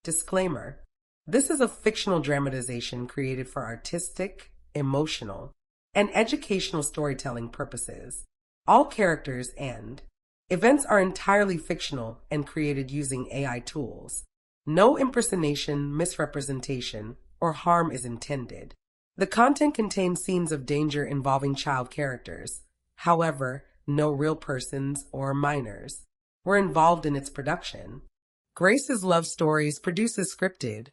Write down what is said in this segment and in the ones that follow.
Disclaimer: this is a fictional dramatization created for artistic, emotional, and educational storytelling purposes. All characters and events are entirely fictional and created using AI tools. No impersonation, misrepresentation, or harm is intended. The content contains scenes of danger involving child characters. However, no real persons or minors were involved in its production. Grace's Love Stories produces scripted,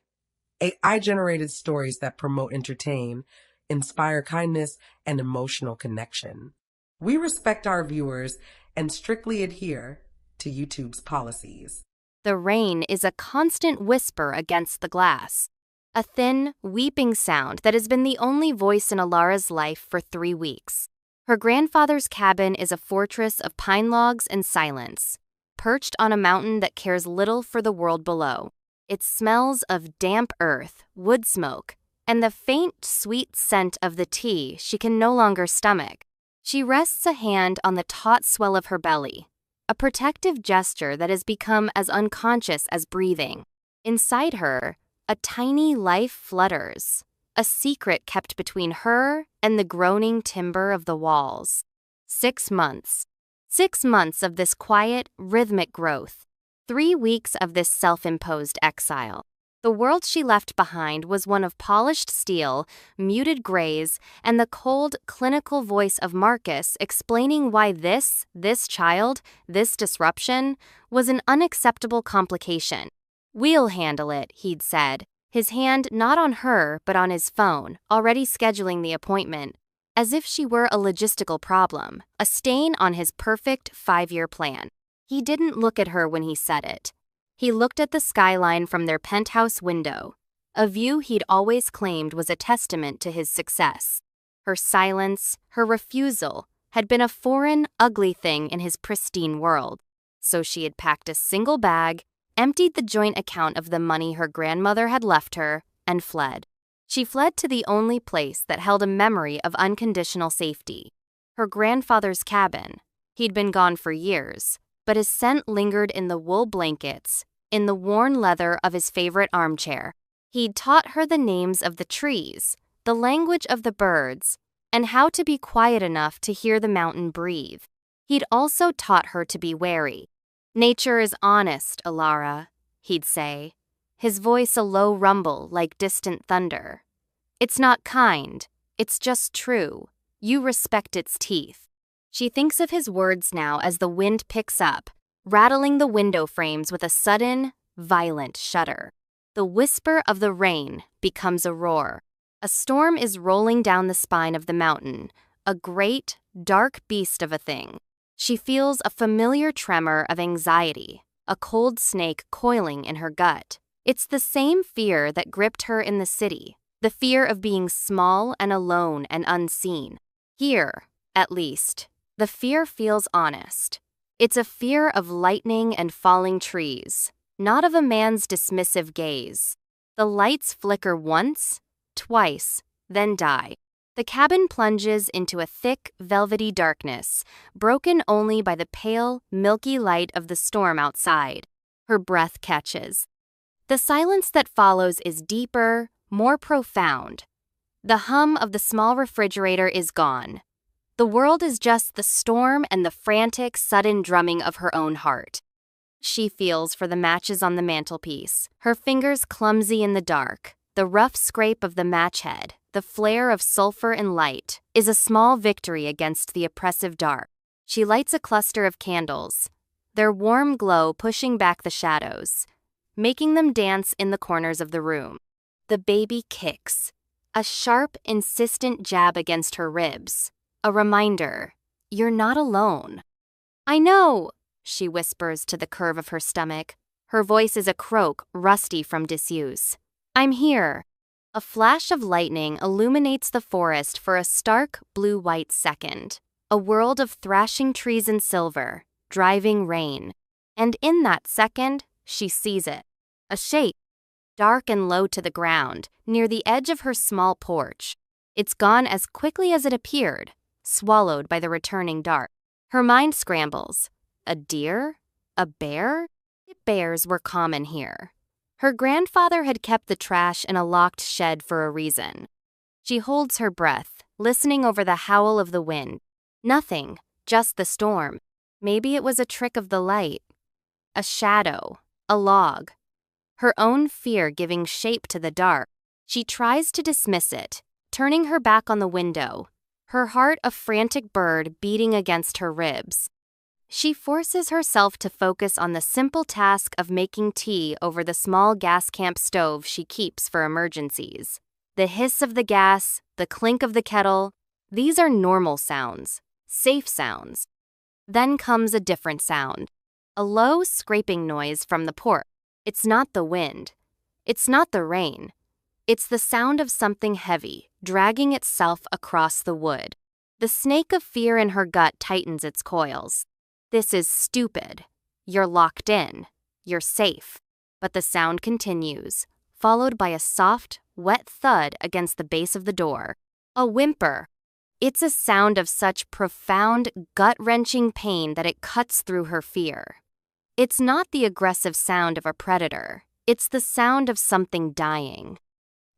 AI-generated stories that promote, entertain, inspire kindness, and emotional connection. We respect our viewers and strictly adhere to YouTube's policies. The rain is a constant whisper against the glass, a thin, weeping sound that has been the only voice in Alara's life for 3 weeks. Her grandfather's cabin is a fortress of pine logs and silence, perched on a mountain that cares little for the world below. It smells of damp earth, wood smoke, and the faint, sweet scent of the tea she can no longer stomach. She rests a hand on the taut swell of her belly, a protective gesture that has become as unconscious as breathing. Inside her, a tiny life flutters, a secret kept between her and the groaning timber of the walls. 6 months. 6 months of this quiet, rhythmic growth. 3 weeks of this self-imposed exile. The world she left behind was one of polished steel, muted grays, and the cold, clinical voice of Marcus explaining why this child, this disruption, was an unacceptable complication. "We'll handle it," he'd said, his hand not on her but on his phone, already scheduling the appointment, as if she were a logistical problem, a stain on his perfect 5-year plan. He didn't look at her when he said it. He looked at the skyline from their penthouse window, a view he'd always claimed was a testament to his success. Her silence, her refusal, had been a foreign, ugly thing in his pristine world. So she had packed a single bag, emptied the joint account of the money her grandmother had left her, and fled. She fled to the only place that held a memory of unconditional safety. Her grandfather's cabin. He'd been gone for years, but his scent lingered in the wool blankets, in the worn leather of his favorite armchair. He'd taught her the names of the trees, the language of the birds, and how to be quiet enough to hear the mountain breathe. He'd also taught her to be wary. "Nature is honest, Alara," he'd say, his voice a low rumble like distant thunder. "It's not kind, it's just true. You respect its teeth." She thinks of his words now as the wind picks up, rattling the window frames with a sudden, violent shudder. The whisper of the rain becomes a roar. A storm is rolling down the spine of the mountain, a great, dark beast of a thing. She feels a familiar tremor of anxiety, a cold snake coiling in her gut. It's the same fear that gripped her in the city, the fear of being small and alone and unseen. Here, at least, the fear feels honest. It's a fear of lightning and falling trees, not of a man's dismissive gaze. The lights flicker once, twice, then die. The cabin plunges into a thick, velvety darkness, broken only by the pale, milky light of the storm outside. Her breath catches. The silence that follows is deeper, more profound. The hum of the small refrigerator is gone. The world is just the storm and the frantic, sudden drumming of her own heart. She feels for the matches on the mantelpiece, her fingers clumsy in the dark. The rough scrape of the match head, the flare of sulfur and light, is a small victory against the oppressive dark. She lights a cluster of candles, their warm glow pushing back the shadows, making them dance in the corners of the room. The baby kicks, a sharp, insistent jab against her ribs. A reminder, you're not alone. "I know," she whispers to the curve of her stomach. Her voice is a croak, rusty from disuse. "I'm here." A flash of lightning illuminates the forest for a stark, blue-white second. A world of thrashing trees and silver, driving rain. And in that second, she sees it. A shape, dark and low to the ground, near the edge of her small porch. It's gone as quickly as it appeared, swallowed by the returning dark. Her mind scrambles. A deer? A bear? Bears were common here. Her grandfather had kept the trash in a locked shed for a reason. She holds her breath, listening over the howl of the wind. Nothing, just the storm. Maybe it was a trick of the light. A shadow, a log. Her own fear giving shape to the dark. She tries to dismiss it, turning her back on the window, her heart a frantic bird beating against her ribs. She forces herself to focus on the simple task of making tea over the small gas camp stove she keeps for emergencies. The hiss of the gas, the clink of the kettle, these are normal sounds, safe sounds. Then comes a different sound, a low scraping noise from the porch. It's not the wind. It's not the rain. It's the sound of something heavy, dragging itself across the wood. The snake of fear in her gut tightens its coils. This is stupid. You're locked in. You're safe. But the sound continues, followed by a soft, wet thud against the base of the door. A whimper. It's a sound of such profound, gut-wrenching pain that it cuts through her fear. It's not the aggressive sound of a predator. It's the sound of something dying.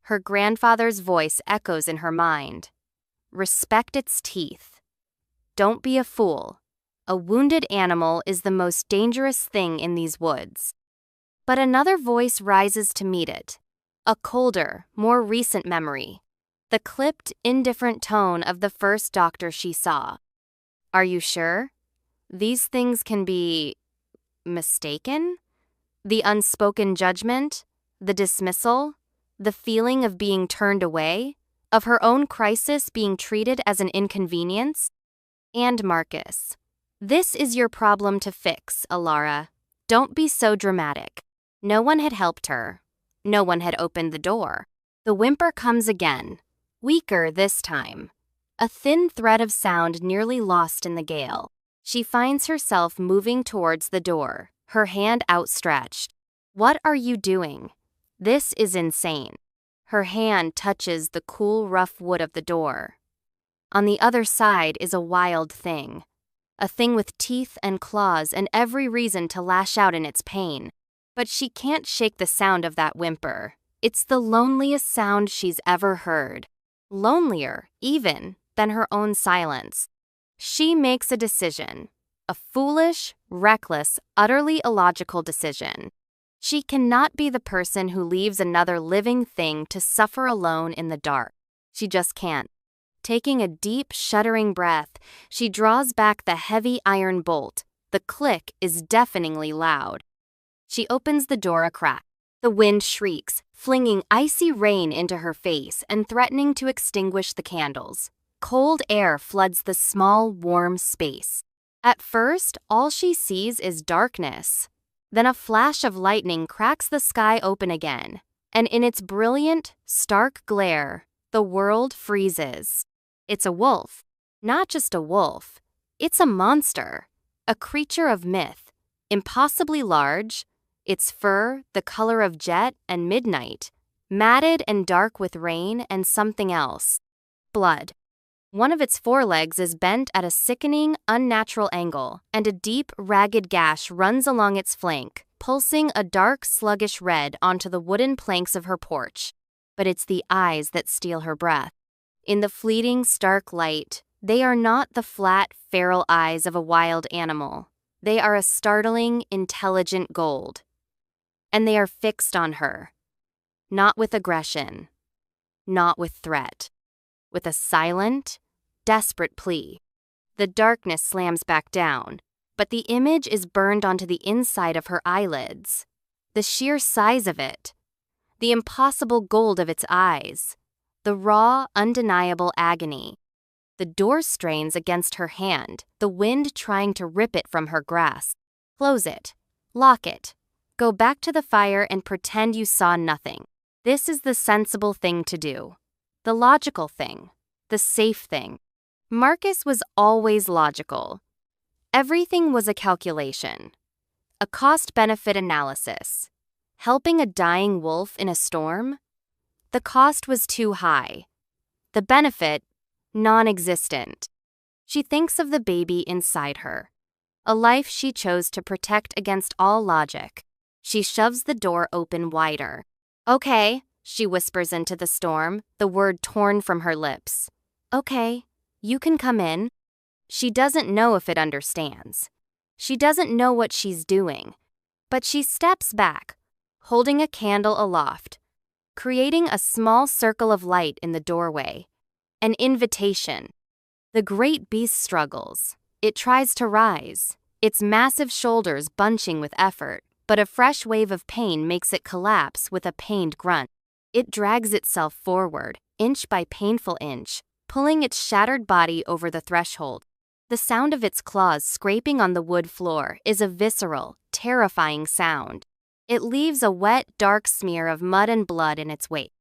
Her grandfather's voice echoes in her mind. Respect its teeth. Don't be a fool. A wounded animal is the most dangerous thing in these woods. But another voice rises to meet it. A colder, more recent memory. The clipped, indifferent tone of the first doctor she saw. Are you sure? These things can be mistaken? The unspoken judgment, the dismissal, the feeling of being turned away, of her own crisis being treated as an inconvenience? And Marcus. This is your problem to fix, Alara. Don't be so dramatic. No one had helped her. No one had opened the door. The whimper comes again, weaker this time. A thin thread of sound nearly lost in the gale. She finds herself moving towards the door, her hand outstretched. What are you doing? This is insane. Her hand touches the cool, rough wood of the door. On the other side is a wild thing. A thing with teeth and claws and every reason to lash out in its pain. But she can't shake the sound of that whimper. It's the loneliest sound she's ever heard. Lonelier, even, than her own silence. She makes a decision. A foolish, reckless, utterly illogical decision. She cannot be the person who leaves another living thing to suffer alone in the dark. She just can't. Taking a deep, shuddering breath, she draws back the heavy iron bolt. The click is deafeningly loud. She opens the door a crack. The wind shrieks, flinging icy rain into her face and threatening to extinguish the candles. Cold air floods the small, warm space. At first, all she sees is darkness. Then a flash of lightning cracks the sky open again, and in its brilliant, stark glare, the world freezes. It's a wolf. Not just a wolf. It's a monster. A creature of myth. Impossibly large. Its fur, the color of jet and midnight. Matted and dark with rain and something else. Blood. One of its forelegs is bent at a sickening, unnatural angle, and a deep, ragged gash runs along its flank, pulsing a dark, sluggish red onto the wooden planks of her porch. But it's the eyes that steal her breath. In the fleeting, stark light, they are not the flat, feral eyes of a wild animal. They are a startling, intelligent gold. And they are fixed on her. Not with aggression. Not with threat. With a silent, desperate plea. The darkness slams back down, but the image is burned onto the inside of her eyelids. The sheer size of it. The impossible gold of its eyes. The raw, undeniable agony. The door strains against her hand, the wind trying to rip it from her grasp. Close it. Lock it. Go back to the fire and pretend you saw nothing. This is the sensible thing to do. The logical thing. The safe thing. Marcus was always logical. Everything was a calculation. A cost-benefit analysis. Helping a dying wolf in a storm? The cost was too high. The benefit, non-existent. She thinks of the baby inside her. A life she chose to protect against all logic. She shoves the door open wider. "Okay," she whispers into the storm, the word torn from her lips. "Okay, you can come in." She doesn't know if it understands. She doesn't know what she's doing. But she steps back, holding a candle aloft, creating a small circle of light in the doorway. An invitation. The great beast struggles. It tries to rise, its massive shoulders bunching with effort, but a fresh wave of pain makes it collapse with a pained grunt. It drags itself forward, inch by painful inch, pulling its shattered body over the threshold. The sound of its claws scraping on the wood floor is a visceral, terrifying sound. It leaves a wet, dark smear of mud and blood in its wake.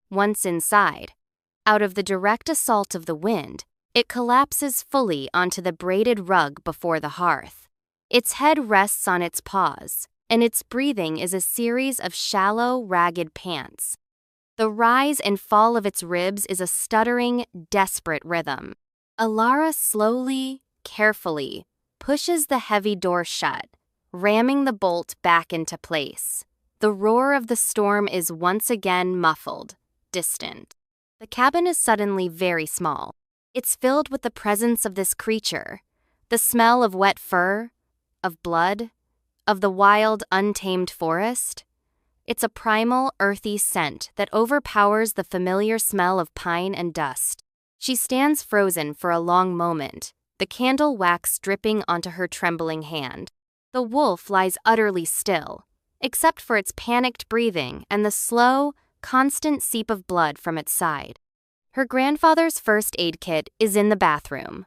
Once inside, out of the direct assault of the wind, it collapses fully onto the braided rug before the hearth. Its head rests on its paws, and its breathing is a series of shallow, ragged pants. The rise and fall of its ribs is a stuttering, desperate rhythm. Alara slowly, carefully, pushes the heavy door shut, ramming the bolt back into place. The roar of the storm is once again muffled, distant. The cabin is suddenly very small. It's filled with the presence of this creature, the smell of wet fur, of blood, of the wild, untamed forest. It's a primal, earthy scent that overpowers the familiar smell of pine and dust. She stands frozen for a long moment, the candle wax dripping onto her trembling hand. The wolf lies utterly still, except for its panicked breathing and the slow, constant seep of blood from its side. Her grandfather's first aid kit is in the bathroom,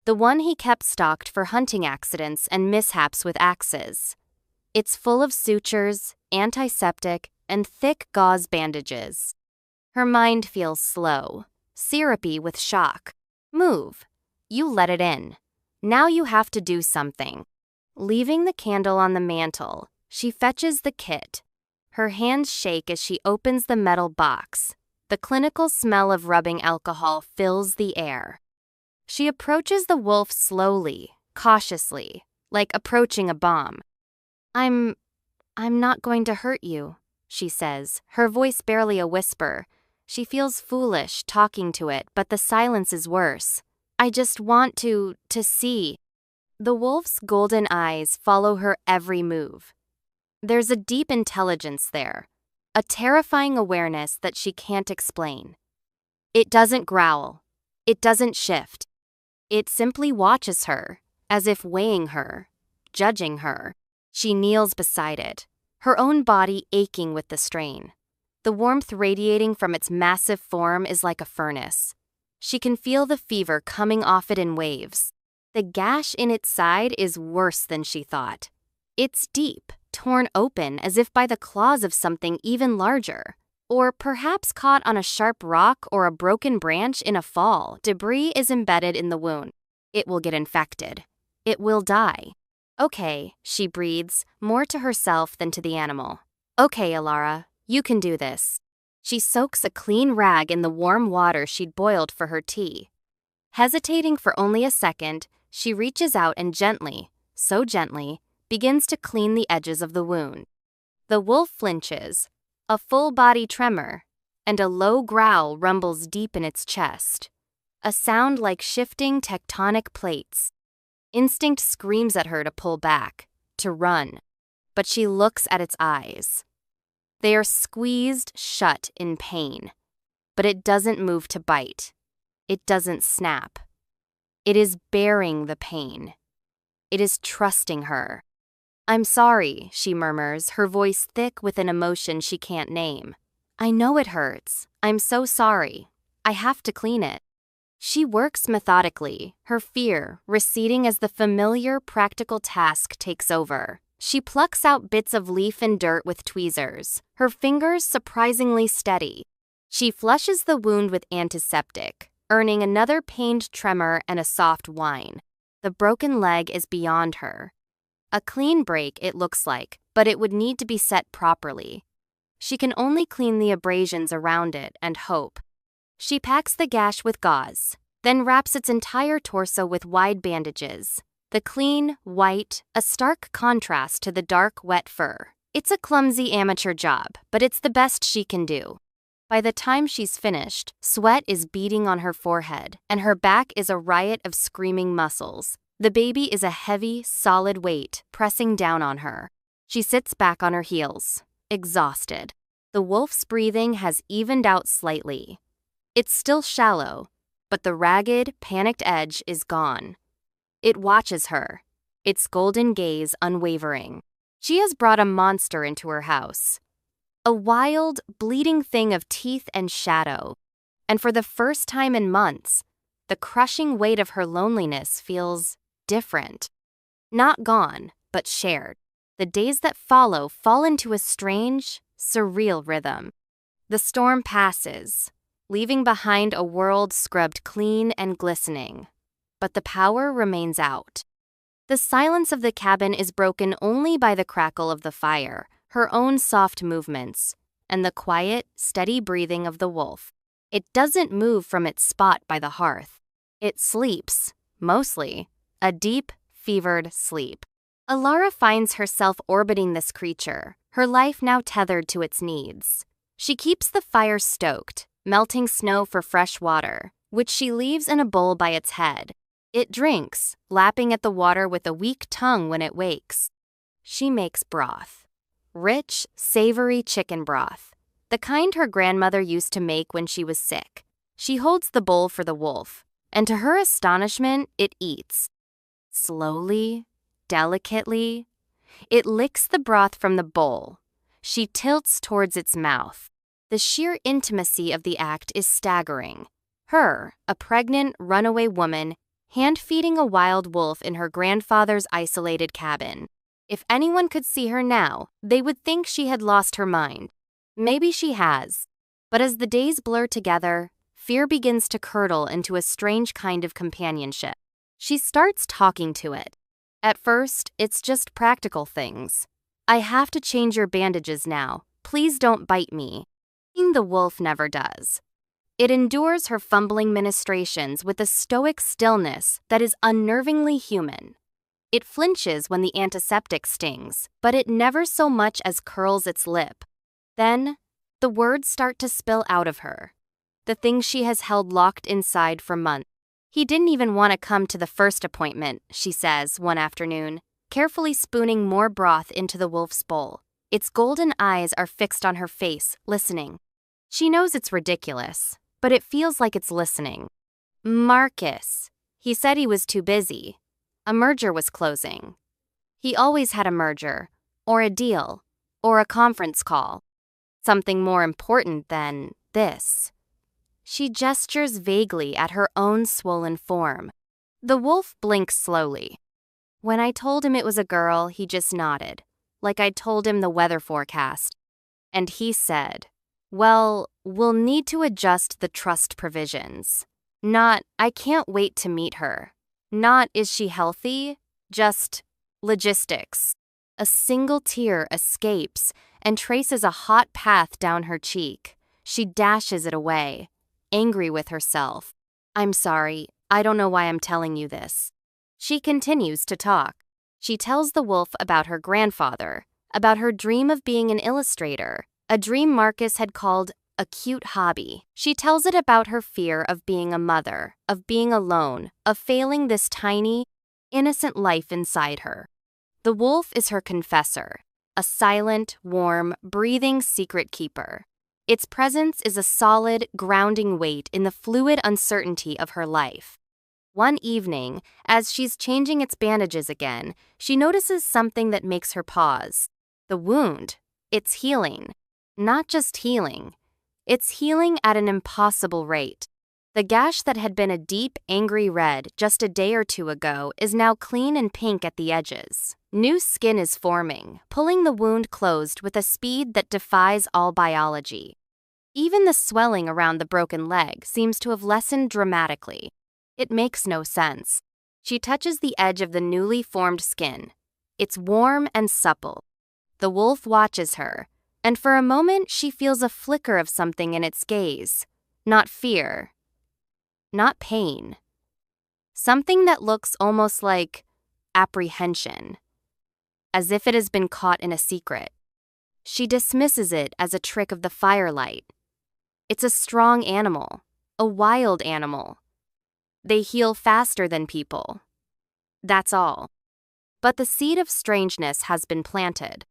the one he kept stocked for hunting accidents and mishaps with axes. It's full of sutures, antiseptic, and thick gauze bandages. Her mind feels slow, syrupy with shock. Move. You let it in. Now you have to do something. Leaving the candle on the mantel, she fetches the kit. Her hands shake as she opens the metal box. The clinical smell of rubbing alcohol fills the air. She approaches the wolf slowly, cautiously, like approaching a bomb. I'm not going to hurt you," she says, her voice barely a whisper. She feels foolish talking to it, but the silence is worse. "I just want to see." The wolf's golden eyes follow her every move. There's a deep intelligence there, a terrifying awareness that she can't explain. It doesn't growl. It doesn't shift. It simply watches her, as if weighing her, judging her. She kneels beside it, her own body aching with the strain. The warmth radiating from its massive form is like a furnace. She can feel the fever coming off it in waves. The gash in its side is worse than she thought. It's deep, torn open as if by the claws of something even larger. Or perhaps caught on a sharp rock or a broken branch in a fall. Debris is embedded in the wound. It will get infected. It will die. "Okay," she breathes, more to herself than to the animal. "Okay, Alara, you can do this." She soaks a clean rag in the warm water she'd boiled for her tea. Hesitating for only a second, she reaches out and gently, so gently, begins to clean the edges of the wound. The wolf flinches, a full-body tremor, and a low growl rumbles deep in its chest, a sound like shifting tectonic plates. Instinct screams at her to pull back, to run, but she looks at its eyes. They are squeezed shut in pain, but it doesn't move to bite. It doesn't snap. It is bearing the pain. It is trusting her. "I'm sorry," she murmurs, her voice thick with an emotion she can't name. "I know it hurts. I'm so sorry. I have to clean it." She works methodically, her fear receding as the familiar, practical task takes over. She plucks out bits of leaf and dirt with tweezers, her fingers surprisingly steady. She flushes the wound with antiseptic, earning another pained tremor and a soft whine. The broken leg is beyond her. A clean break, it looks like, but it would need to be set properly. She can only clean the abrasions around it and hope. She packs the gash with gauze, then wraps its entire torso with wide bandages. The clean, white, a stark contrast to the dark, wet fur. It's a clumsy amateur job, but it's the best she can do. By the time she's finished, sweat is beading on her forehead, and her back is a riot of screaming muscles. The baby is a heavy, solid weight pressing down on her. She sits back on her heels, exhausted. The wolf's breathing has evened out slightly. It's still shallow, but the ragged, panicked edge is gone. It watches her, its golden gaze unwavering. She has brought a monster into her house. A wild, bleeding thing of teeth and shadow. And for the first time in months, the crushing weight of her loneliness feels different. Not gone, but shared. The days that follow fall into a strange, surreal rhythm. The storm passes, leaving behind a world scrubbed clean and glistening. But the power remains out. The silence of the cabin is broken only by the crackle of the fire, her own soft movements, and the quiet, steady breathing of the wolf. It doesn't move from its spot by the hearth. It sleeps, mostly, a deep, fevered sleep. Alara finds herself orbiting this creature, her life now tethered to its needs. She keeps the fire stoked, melting snow for fresh water, which she leaves in a bowl by its head. It drinks, lapping at the water with a weak tongue when it wakes. She makes broth. Rich, savory chicken broth, the kind her grandmother used to make when she was sick. She holds the bowl for the wolf, and to her astonishment, it eats. Slowly, delicately, it licks the broth from the bowl. She tilts towards its mouth. The sheer intimacy of the act is staggering. Her, a pregnant, runaway woman, hand-feeding a wild wolf in her grandfather's isolated cabin. If anyone could see her now, they would think she had lost her mind. Maybe she has. But as the days blur together, fear begins to curdle into a strange kind of companionship. She starts talking to it. At first, it's just practical things. I have to change your bandages now. Please don't bite me. The wolf never does. It endures her fumbling ministrations with a stoic stillness that is unnervingly human. It flinches when the antiseptic stings, but it never so much as curls its lip. Then, the words start to spill out of her. The things she has held locked inside for months. He didn't even want to come to the first appointment, she says one afternoon, carefully spooning more broth into the wolf's bowl. Its golden eyes are fixed on her face, listening. She knows it's ridiculous, but it feels like it's listening. Marcus. He said he was too busy. A merger was closing. He always had a merger, or a deal, or a conference call. Something more important than this. She gestures vaguely at her own swollen form. The wolf blinks slowly. When I told him it was a girl, he just nodded, like I'd told him the weather forecast. And he said, well, we'll need to adjust the trust provisions. Not, I can't wait to meet her. Not, is she healthy? Just logistics. A single tear escapes and traces a hot path down her cheek. She dashes it away, angry with herself. I'm sorry, I don't know why I'm telling you this. She continues to talk. She tells the wolf about her grandfather, about her dream of being an illustrator, a dream Marcus had called a cute hobby. She tells it about her fear of being a mother, of being alone, of failing this tiny, innocent life inside her. The wolf is her confessor, a silent, warm, breathing secret keeper. Its presence is a solid, grounding weight in the fluid uncertainty of her life. One evening, as she's changing its bandages again, she notices something that makes her pause. The wound. It's healing. Not just healing. It's healing at an impossible rate. The gash that had been a deep, angry red just a day or two ago is now clean and pink at the edges. New skin is forming, pulling the wound closed with a speed that defies all biology. Even the swelling around the broken leg seems to have lessened dramatically. It makes no sense. She touches the edge of the newly formed skin. It's warm and supple. The wolf watches her, and for a moment she feels a flicker of something in its gaze. Not fear. Not pain. Something that looks almost like apprehension. As if it has been caught in a secret. she dismisses it as a trick of the firelight. It's a strong animal, a wild animal. They heal faster than people. That's all. But the seed of strangeness has been planted.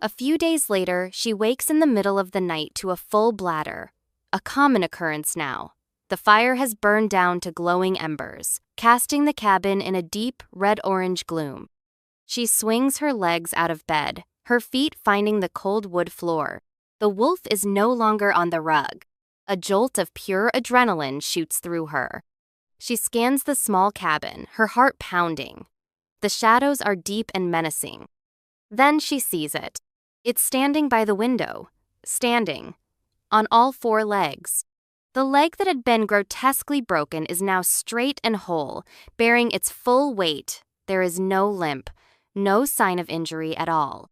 A few days later, she wakes in the middle of the night to a full bladder, a common occurrence now. The fire has burned down to glowing embers, casting the cabin in a deep red-orange gloom. She swings her legs out of bed, her feet finding the cold wood floor. The wolf is no longer on the rug. A jolt of pure adrenaline shoots through her. She scans the small cabin, her heart pounding. The shadows are deep and menacing. Then she sees it. It's standing by the window, standing, on all four legs. The leg that had been grotesquely broken is now straight and whole, bearing its full weight. There is no limp, no sign of injury at all.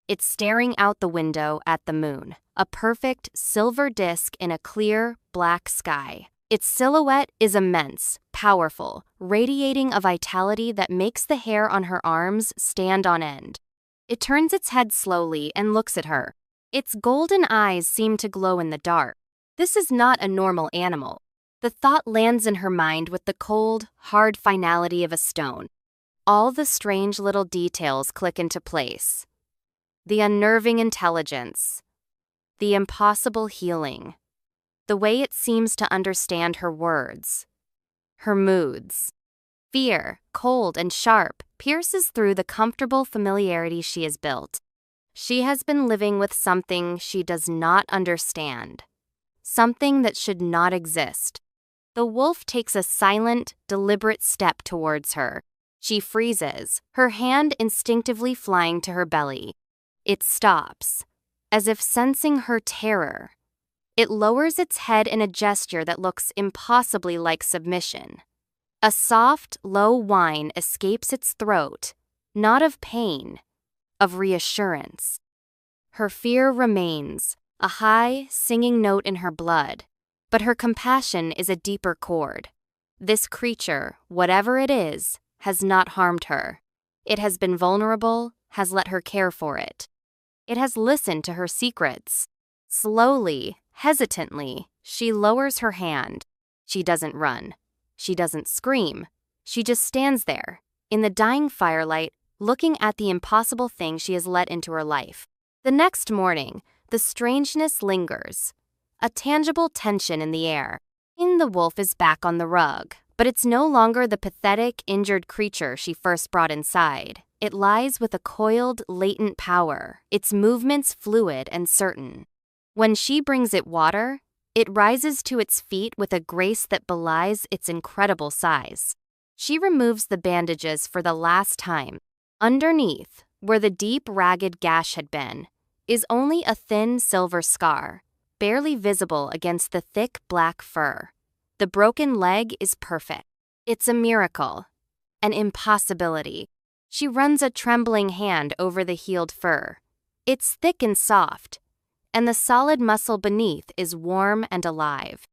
It's staring out the window at the moon, a perfect silver disk in a clear, black sky. Its silhouette is immense, powerful, radiating a vitality that makes the hair on her arms stand on end. It turns its head slowly and looks at her. Its golden eyes seem to glow in the dark. This is not a normal animal. The thought lands in her mind with the cold, hard finality of a stone. All the strange little details click into place. The unnerving intelligence. The impossible healing. The way it seems to understand her words. Her moods. Fear, cold and sharp, pierces through the comfortable familiarity she has built. She has been living with something she does not understand. Something that should not exist. The wolf takes a silent, deliberate step towards her. She freezes, her hand instinctively flying to her belly. It stops, as if sensing her terror. It lowers its head in a gesture that looks impossibly like submission. A soft, low whine escapes its throat, not of pain, of reassurance. Her fear remains, a high, singing note in her blood, but her compassion is a deeper chord. This creature, whatever it is, has not harmed her. It has been vulnerable, has let her care for it. It has listened to her secrets. Slowly, hesitantly, she lowers her hand. She doesn't run. She doesn't scream. She just stands there, in the dying firelight, looking at the impossible thing she has let into her life. The next morning, the strangeness lingers, a tangible tension in the air. The wolf is back on the rug, but it's no longer the pathetic, injured creature she first brought inside. It lies with a coiled, latent power, its movements fluid and certain. When she brings it water, it rises to its feet with a grace that belies its incredible size. She removes the bandages for the last time. Underneath, where the deep, ragged gash had been, is only a thin silver scar, barely visible against the thick black fur. The broken leg is perfect. It's a miracle, an impossibility. She runs a trembling hand over the healed fur. It's thick and soft, and the solid muscle beneath is warm and alive.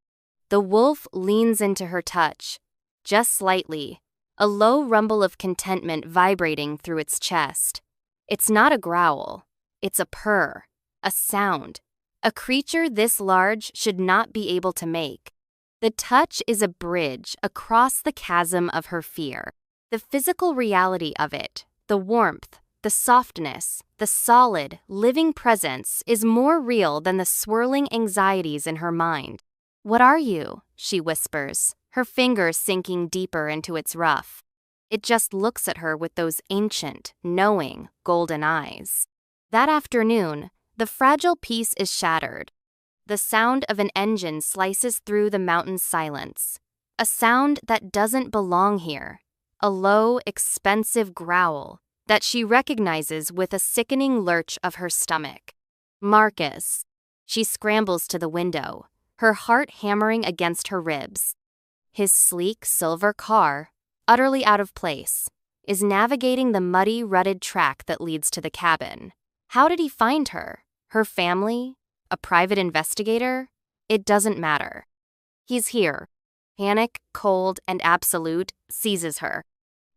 The wolf leans into her touch, just slightly, a low rumble of contentment vibrating through its chest. It's not a growl, it's a purr, a sound. A creature this large should not be able to make. The touch is a bridge across the chasm of her fear. The physical reality of it, the warmth, the softness, the solid, living presence is more real than the swirling anxieties in her mind. "What are you?" she whispers, her fingers sinking deeper into its ruff. It just looks at her with those ancient, knowing, golden eyes. That afternoon, the fragile peace is shattered. The sound of an engine slices through the mountain's silence. A sound that doesn't belong here. A low, expensive growl that she recognizes with a sickening lurch of her stomach. Marcus. She scrambles to the window, her heart hammering against her ribs. His sleek silver car, utterly out of place, is navigating the muddy, rutted track that leads to the cabin. How did he find her? Her family? A private investigator? It doesn't matter. He's here. Panic, cold, and absolute, seizes her.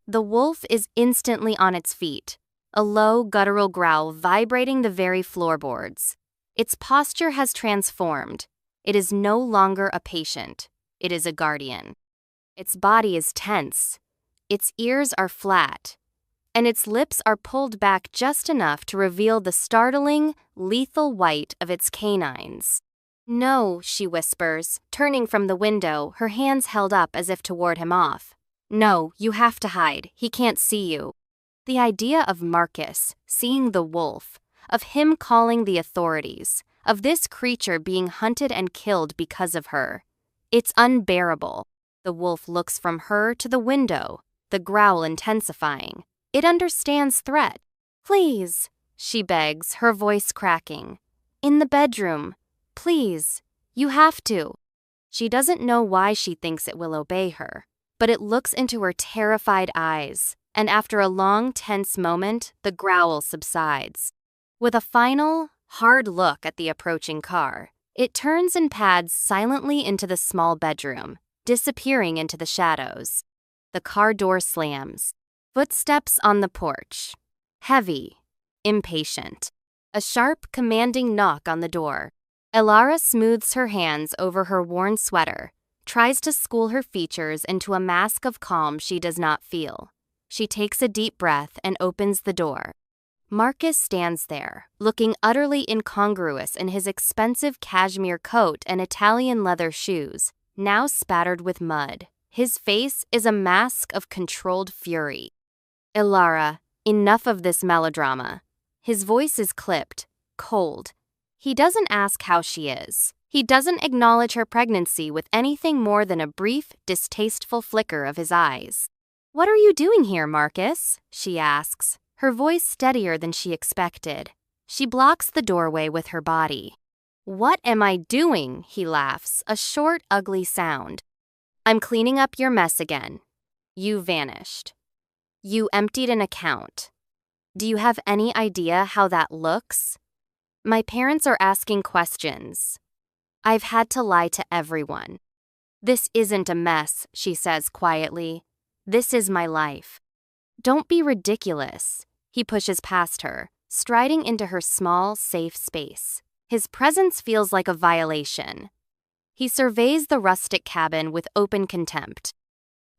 The wolf is instantly on its feet, a low, guttural growl vibrating the very floorboards. Its posture has transformed. It is no longer a patient. It is a guardian. Its body is tense. Its ears are flat. And its lips are pulled back just enough to reveal the startling, lethal white of its canines. "No," she whispers, turning from the window, her hands held up as if to ward him off. "No, you have to hide. He can't see you." The idea of Marcus seeing the wolf, of him calling the authorities, of this creature being hunted and killed because of her. It's unbearable. The wolf looks from her to the window, the growl intensifying. It understands threat. "Please," she begs, her voice cracking. "In the bedroom. Please. You have to." She doesn't know why she thinks it will obey her, but it looks into her terrified eyes, and after a long, tense moment, the growl subsides. With a final, hard look at the approaching car, it turns and pads silently into the small bedroom, disappearing into the shadows. The car door slams. Footsteps on the porch. Heavy, impatient. A sharp, commanding knock on the door. Elara smooths her hands over her worn sweater, tries to school her features into a mask of calm she does not feel. She takes a deep breath and opens the door. Marcus stands there, looking utterly incongruous in his expensive cashmere coat and Italian leather shoes, now spattered with mud. His face is a mask of controlled fury. "Elara, enough of this melodrama." His voice is clipped, cold. He doesn't ask how she is. He doesn't acknowledge her pregnancy with anything more than a brief, distasteful flicker of his eyes. "What are you doing here, Marcus?" she asks, her voice steadier than she expected. She blocks the doorway with her body. "What am I doing?" he laughs, a short, ugly sound. "I'm cleaning up your mess again. You vanished. You emptied an account. Do you have any idea how that looks? My parents are asking questions. I've had to lie to everyone. This isn't a mess," she says quietly. "This is my life." "Don't be ridiculous." He pushes past her, striding into her small, safe space. His presence feels like a violation. He surveys the rustic cabin with open contempt.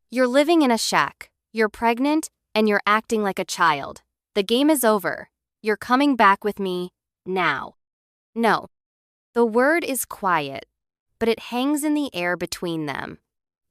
"You're living in a shack. You're pregnant, and you're acting like a child. The game is over. You're coming back with me, now." "No." The word is quiet, but it hangs in the air between them,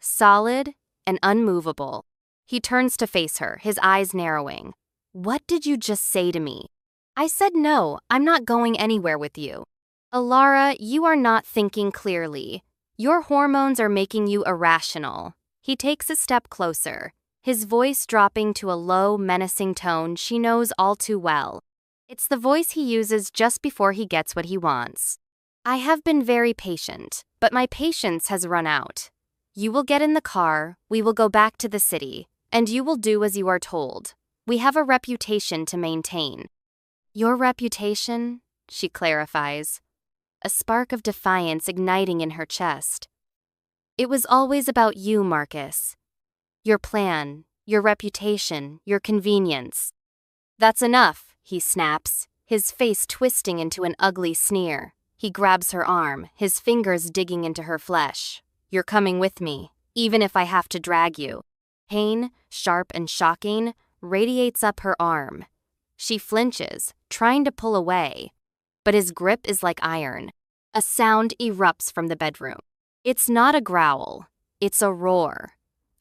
solid and unmovable. He turns to face her, his eyes narrowing. "What did you just say to me?" "I said no, I'm not going anywhere with you." "Elara, you are not thinking clearly. Your hormones are making you irrational." He takes a step closer, his voice dropping to a low, menacing tone she knows all too well. It's the voice he uses just before he gets what he wants. "I have been very patient, but my patience has run out. You will get in the car, we will go back to the city, and you will do as you are told. We have a reputation to maintain." "Your reputation?" she clarifies, a spark of defiance igniting in her chest. "It was always about you, Marcus. Your plan, your reputation, your convenience." "That's enough," he snaps, his face twisting into an ugly sneer. He grabs her arm, his fingers digging into her flesh. "You're coming with me, even if I have to drag you." Pain, sharp and shocking, radiates up her arm. She flinches, trying to pull away, but his grip is like iron. A sound erupts from the bedroom. It's not a growl, it's a roar.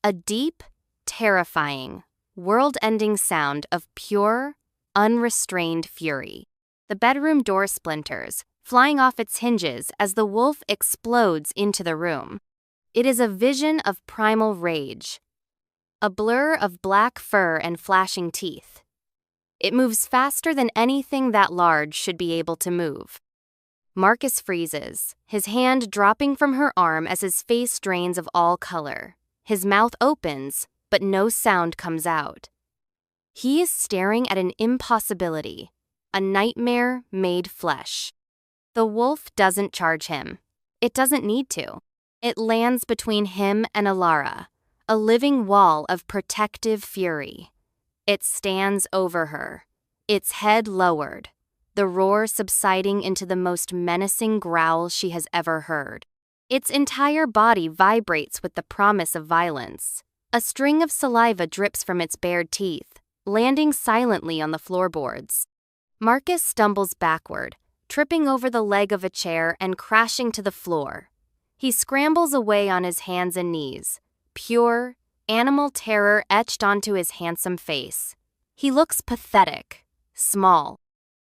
A deep, terrifying, world-ending sound of pure, unrestrained fury. The bedroom door splinters, flying off its hinges as the wolf explodes into the room. It is a vision of primal rage, a blur of black fur and flashing teeth. It moves faster than anything that large should be able to move. Marcus freezes, his hand dropping from her arm as his face drains of all color. His mouth opens, but no sound comes out. He is staring at an impossibility, a nightmare made flesh. The wolf doesn't charge him. It doesn't need to. It lands between him and Elara, a living wall of protective fury. It stands over her, its head lowered, the roar subsiding into the most menacing growl she has ever heard. Its entire body vibrates with the promise of violence. A string of saliva drips from its bared teeth, landing silently on the floorboards. Marcus stumbles backward, tripping over the leg of a chair and crashing to the floor. He scrambles away on his hands and knees, pure, animal terror etched onto his handsome face. He looks pathetic, small.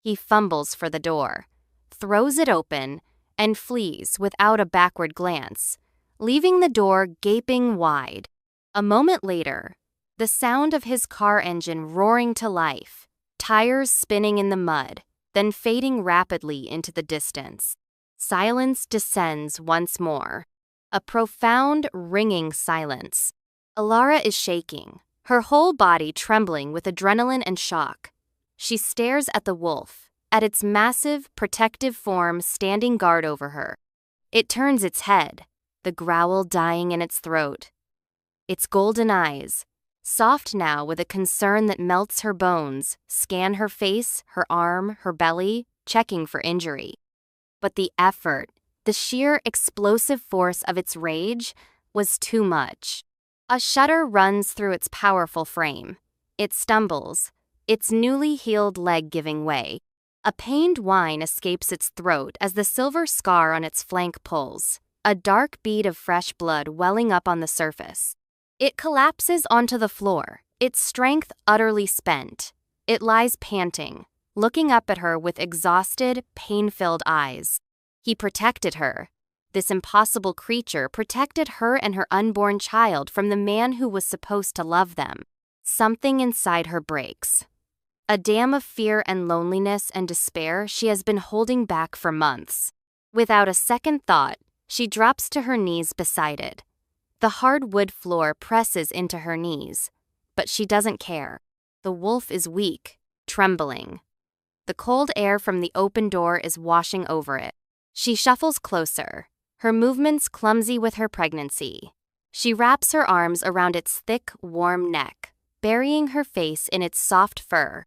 He fumbles for the door, throws it open, and flees without a backward glance, leaving the door gaping wide. A moment later, the sound of his car engine roaring to life, tires spinning in the mud, then fading rapidly into the distance. Silence descends once more. A profound, ringing silence. Alara is shaking, her whole body trembling with adrenaline and shock. She stares at the wolf, at its massive, protective form standing guard over her. It turns its head, the growl dying in its throat. Its golden eyes, soft now with a concern that melts her bones, scan her face, her arm, her belly, checking for injury. But the effort, the sheer explosive force of its rage, was too much. A shudder runs through its powerful frame. It stumbles, its newly healed leg giving way. A pained whine escapes its throat as the silver scar on its flank pulls, a dark bead of fresh blood welling up on the surface. It collapses onto the floor, its strength utterly spent. It lies panting, looking up at her with exhausted, pain-filled eyes. He protected her. This impossible creature protected her and her unborn child from the man who was supposed to love them. Something inside her breaks. A dam of fear and loneliness and despair she has been holding back for months. Without a second thought, she drops to her knees beside it. The hard wood floor presses into her knees, but she doesn't care. The wolf is weak, trembling. The cold air from the open door is washing over it. She shuffles closer, her movements clumsy with her pregnancy. She wraps her arms around its thick, warm neck, burying her face in its soft fur.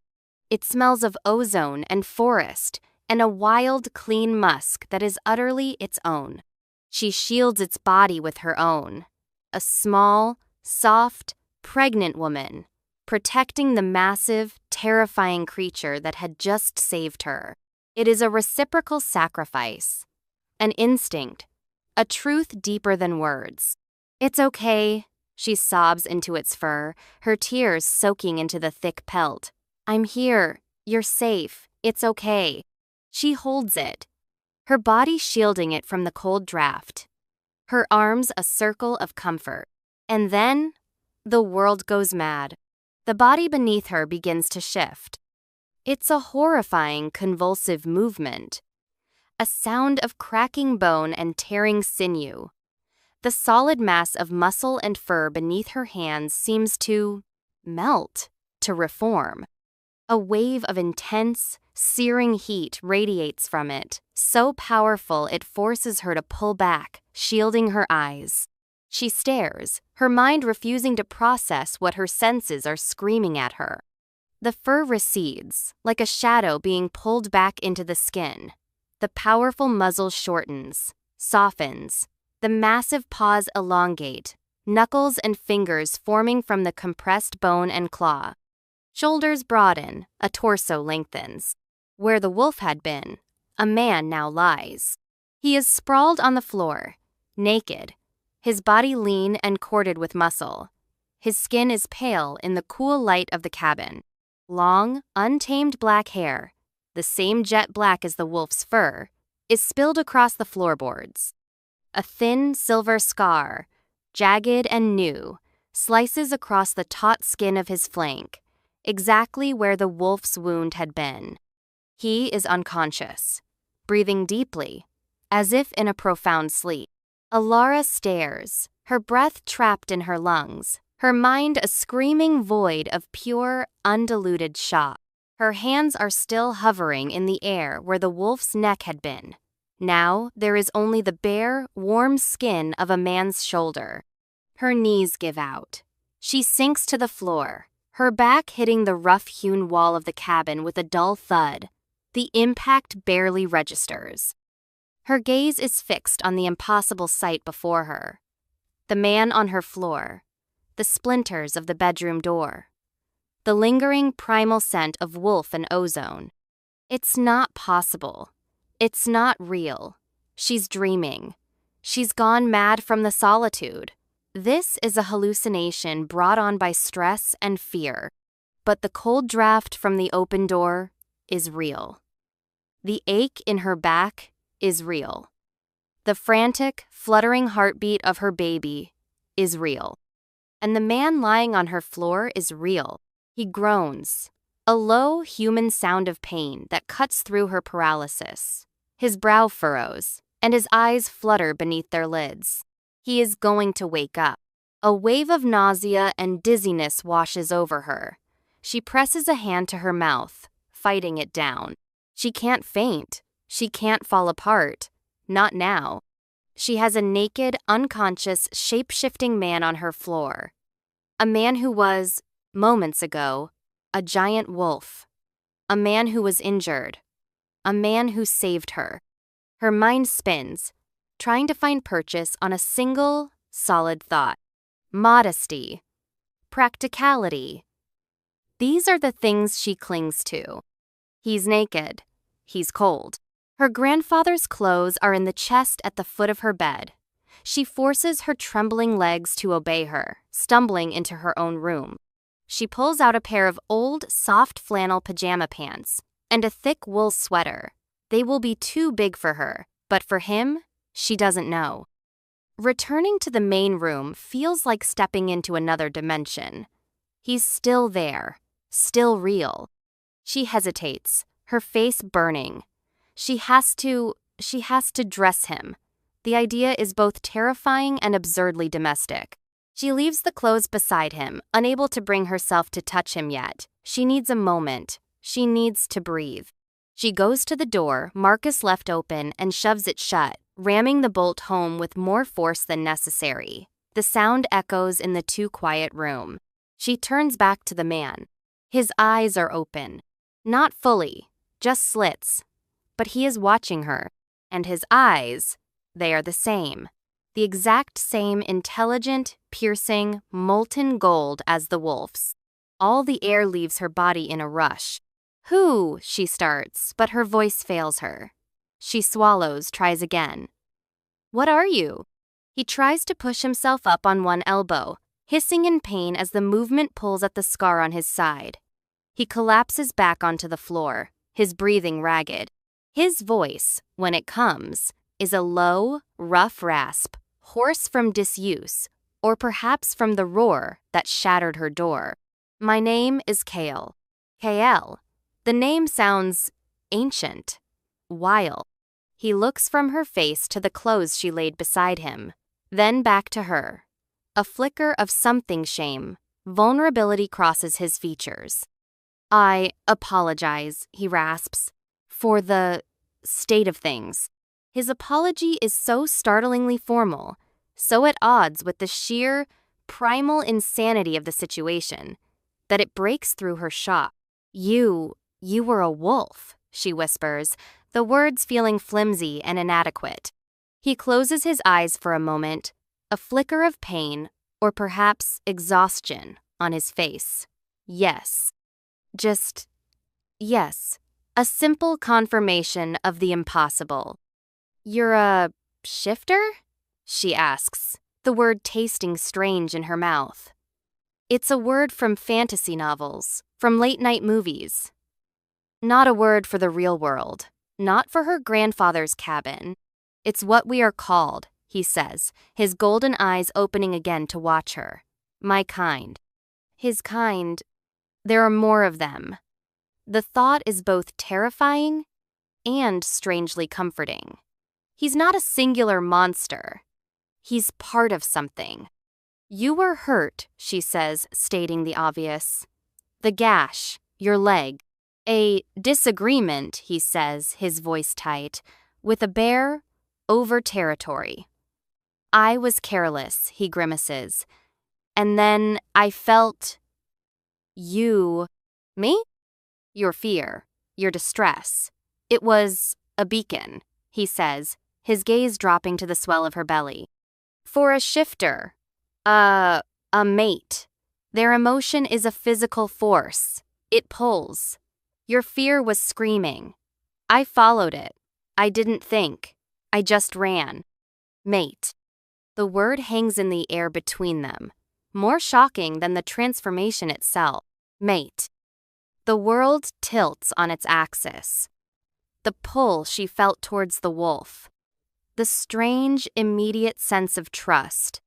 It smells of ozone and forest and a wild, clean musk that is utterly its own. She shields its body with her own. A small, soft, pregnant woman, protecting the massive, terrifying creature that had just saved her. It is a reciprocal sacrifice, an instinct, a truth deeper than words. "It's okay," she sobs into its fur, her tears soaking into the thick pelt. "I'm here. You're safe. It's okay." She holds it, her body shielding it from the cold draft, her arms a circle of comfort. And then, the world goes mad. The body beneath her begins to shift. It's a horrifying, convulsive movement. A sound of cracking bone and tearing sinew. The solid mass of muscle and fur beneath her hands seems to melt, to reform. A wave of intense, searing heat radiates from it, so powerful it forces her to pull back, shielding her eyes. She stares, her mind refusing to process what her senses are screaming at her. The fur recedes, like a shadow being pulled back into the skin. The powerful muzzle shortens, softens. The massive paws elongate, knuckles and fingers forming from the compressed bone and claw. Shoulders broaden, a torso lengthens. Where the wolf had been, a man now lies. He is sprawled on the floor, naked, his body lean and corded with muscle. His skin is pale in the cool light of the cabin. Long, untamed black hair, the same jet black as the wolf's fur, is spilled across the floorboards. A thin silver scar, jagged and new, slices across the taut skin of his flank, exactly where the wolf's wound had been. He is unconscious, breathing deeply, as if in a profound sleep. Alara stares, her breath trapped in her lungs, her mind a screaming void of pure, undiluted shock. Her hands are still hovering in the air where the wolf's neck had been. Now there is only the bare, warm skin of a man's shoulder. Her knees give out. She sinks to the floor, her back hitting the rough-hewn wall of the cabin with a dull thud. The impact barely registers. Her gaze is fixed on the impossible sight before her. The man on her floor, the splinters of the bedroom door, the lingering primal scent of wolf and ozone. It's not possible. It's not real. She's dreaming. She's gone mad from the solitude. This is a hallucination brought on by stress and fear. But the cold draft from the open door is real. The ache in her back is real. The frantic, fluttering heartbeat of her baby is real. And the man lying on her floor is real. He groans, a low human sound of pain that cuts through her paralysis. His brow furrows, and his eyes flutter beneath their lids. He is going to wake up. A wave of nausea and dizziness washes over her. She presses a hand to her mouth, fighting it down. She can't faint. She can't fall apart. Not now. She has a naked, unconscious, shape-shifting man on her floor. A man who was, moments ago, a giant wolf. A man who was injured. A man who saved her. Her mind spins, trying to find purchase on a single, solid thought. Modesty. Practicality. These are the things she clings to. He's naked. He's cold. Her grandfather's clothes are in the chest at the foot of her bed. She forces her trembling legs to obey her, stumbling into her own room. She pulls out a pair of old, soft flannel pajama pants and a thick wool sweater. They will be too big for her, but for him, she doesn't know. Returning to the main room feels like stepping into another dimension. He's still there, still real. She hesitates, her face burning. She has to dress him. The idea is both terrifying and absurdly domestic. She leaves the clothes beside him, unable to bring herself to touch him yet. She needs a moment. She needs to breathe. She goes to the door Marcus left open and shoves it shut, ramming the bolt home with more force than necessary. The sound echoes in the too quiet room. She turns back to the man. His eyes are open. Not fully, just slits. But he is watching her, and his eyes, they are the same. The exact same intelligent, piercing, molten gold as the wolf's. All the air leaves her body in a rush. "Who?" she starts, but her voice fails her. She swallows, tries again. "What are you?" He tries to push himself up on one elbow, hissing in pain as the movement pulls at the scar on his side. He collapses back onto the floor, his breathing ragged. His voice, when it comes, is a low, rough rasp, hoarse from disuse, or perhaps from the roar that shattered her door. "My name is Kale." Kale. The name sounds ancient, wild. He looks from her face to the clothes she laid beside him, then back to her. A flicker of something shame, vulnerability crosses his features. "I apologize," he rasps, "for the state of things." His apology is so startlingly formal, so at odds with the sheer, primal insanity of the situation, that it breaks through her shock. You were a wolf," she whispers, the words feeling flimsy and inadequate. He closes his eyes for a moment, a flicker of pain, or perhaps exhaustion, on his face. Yes. Just, yes. A simple confirmation of the impossible. "You're a shifter?" she asks, the word tasting strange in her mouth. It's a word from fantasy novels, from late-night movies. Not a word for the real world, not for her grandfather's cabin. "It's what we are called," he says, his golden eyes opening again to watch her. "My kind." His kind. There are more of them. The thought is both terrifying and strangely comforting. He's not a singular monster. He's part of something. "You were hurt," she says, stating the obvious. "The gash, your leg." "A disagreement," he says, his voice tight, "with a bear over territory." "I was careless," he grimaces. "And then I felt..." You. Me? Your fear, your distress. It was a beacon, he says, his gaze dropping to the swell of her belly. For a shifter, a mate, their emotion is a physical force. It pulls. Your fear was screaming. I followed it. I didn't think. I just ran. Mate. The word hangs in the air between them, more shocking than the transformation itself. Mate. The world tilts on its axis. The pull she felt towards the wolf. The strange, immediate sense of trust.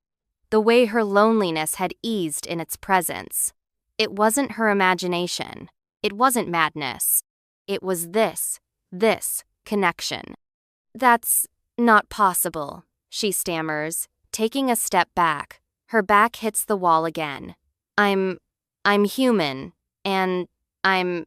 The way her loneliness had eased in its presence. It wasn't her imagination. It wasn't madness. It was this connection. That's not possible, she stammers, taking a step back. Her back hits the wall again. I'm human, and I'm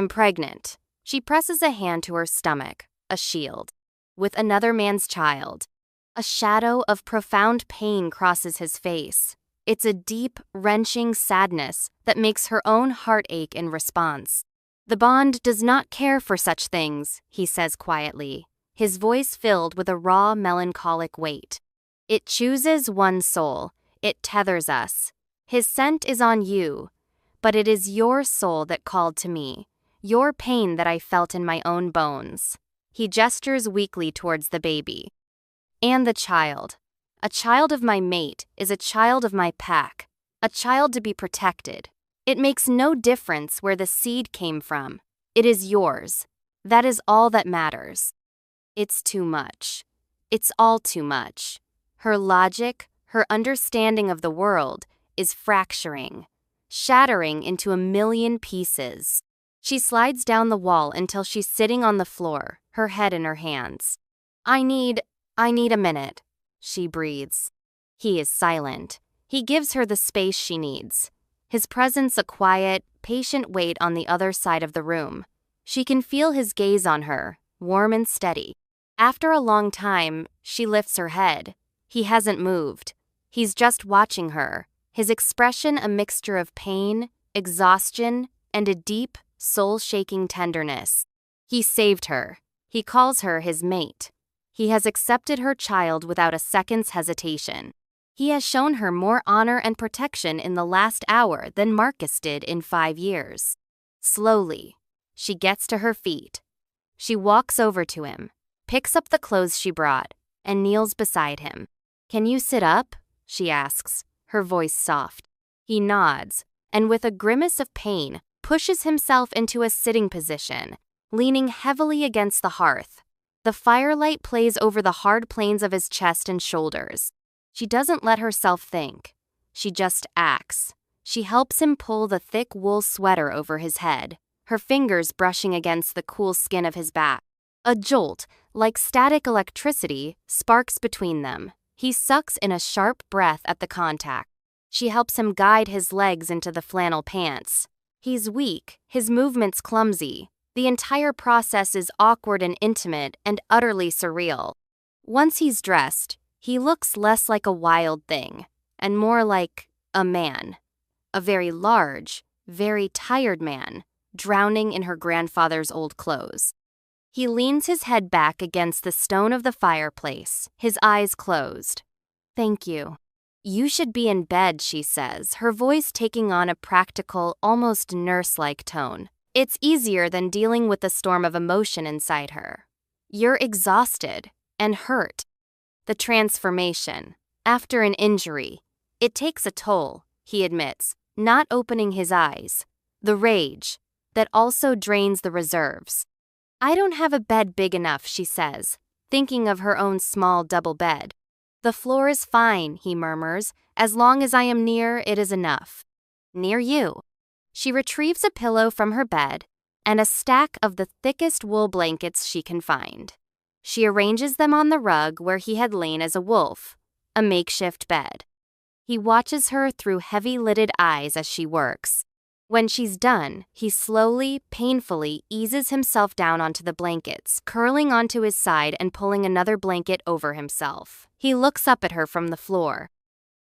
pregnant. She presses a hand to her stomach, a shield. With another man's child. A shadow of profound pain crosses his face. It's a deep, wrenching sadness that makes her own heart ache in response. The bond does not care for such things, he says quietly, his voice filled with a raw, melancholic weight. It chooses one soul. It tethers us. His scent is on you, but it is your soul that called to me, your pain that I felt in my own bones. He gestures weakly towards the baby. And the child. A child of my mate is a child of my pack, a child to be protected. It makes no difference where the seed came from. It is yours. That is all that matters. It's too much. It's all too much. Her logic, her understanding of the world, is fracturing, shattering into a million pieces. She slides down the wall until she's sitting on the floor, her head in her hands. I need a minute, she breathes. He is silent. He gives her the space she needs. His presence a quiet, patient weight on the other side of the room. She can feel his gaze on her, warm and steady. After a long time, she lifts her head. He hasn't moved. He's just watching her, his expression a mixture of pain, exhaustion, and a deep, soul-shaking tenderness. He saved her. He calls her his mate. He has accepted her child without a second's hesitation. He has shown her more honor and protection in the last hour than Marcus did in 5 years. Slowly, she gets to her feet. She walks over to him, picks up the clothes she brought, and kneels beside him. Can you sit up? She asks, her voice soft. He nods, and with a grimace of pain, pushes himself into a sitting position, leaning heavily against the hearth. The firelight plays over the hard planes of his chest and shoulders. She doesn't let herself think. She just acts. She helps him pull the thick wool sweater over his head, her fingers brushing against the cool skin of his back. A jolt, like static electricity, sparks between them. He sucks in a sharp breath at the contact. She helps him guide his legs into the flannel pants. He's weak, his movements clumsy. The entire process is awkward and intimate and utterly surreal. Once he's dressed, he looks less like a wild thing and more like a man. A very large, very tired man, drowning in her grandfather's old clothes. He leans his head back against the stone of the fireplace, his eyes closed. Thank you. You should be in bed, she says, her voice taking on a practical, almost nurse-like tone. It's easier than dealing with the storm of emotion inside her. You're exhausted and hurt. The transformation, after an injury, it takes a toll, he admits, not opening his eyes. The rage, that also drains the reserves. I don't have a bed big enough, she says, thinking of her own small double bed. The floor is fine, he murmurs, as long as I am near, it is enough. Near you. She retrieves a pillow from her bed and a stack of the thickest wool blankets she can find. She arranges them on the rug where he had lain as a wolf, a makeshift bed. He watches her through heavy-lidded eyes as she works. When she's done, he slowly, painfully eases himself down onto the blankets, curling onto his side and pulling another blanket over himself. He looks up at her from the floor.